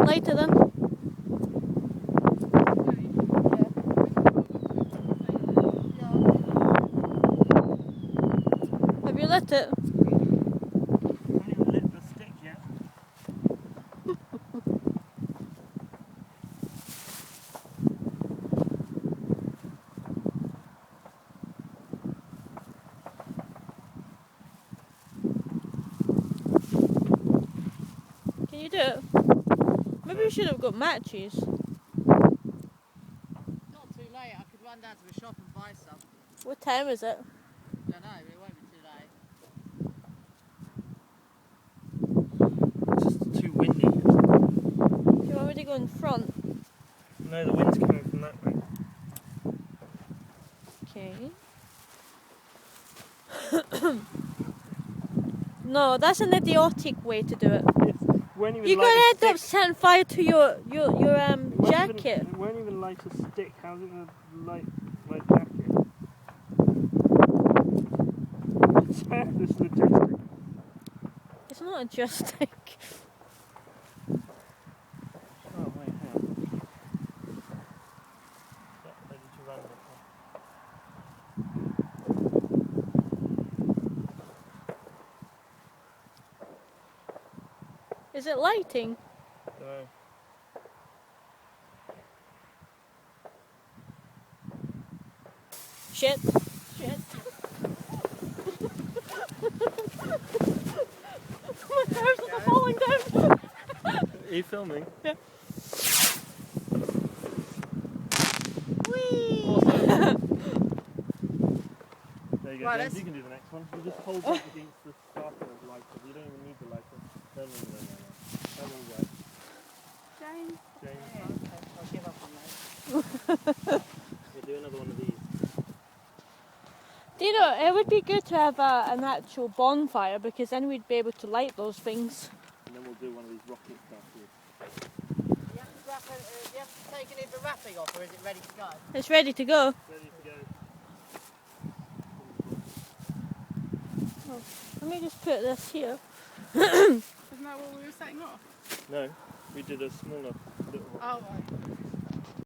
Later then. Have you lit it? I haven't even lit the stick yet. Can you do it? Maybe we should have got matches. Not too late, I could run down to the shop and buy some. What time is it? Don't know, but it won't be too late. It's just too windy. Do you want me to go in front? No, the wind's coming from that way. Okay. No, that's an idiotic way to do it. You're gonna end up setting fire to your jacket. It won't even light a stick. How's it gonna light my jacket? This is a joystick. It's not a joystick. Oh wait, hang on. Yeah, ready to run. Is it lighting? No. Shit. Shit. My nerves are falling down. Are you filming? Yeah. There you go, Right, James, you can do the next one. You just hold that against the starter of the lighter. You don't even need the lighter. No. That one go. James. James. Yeah, okay. I'll give up on those. We'll do another one of these. Do you know, it would be good to have an actual bonfire because then we'd be able to light those things. And then we'll do one of these rocket stuff here. You have to take any of the wrapping off, or is it ready to go? It's ready to go. Ready to go. Let me just put this here. Isn't that what we were setting off? No, we did a smaller little one. Oh, right.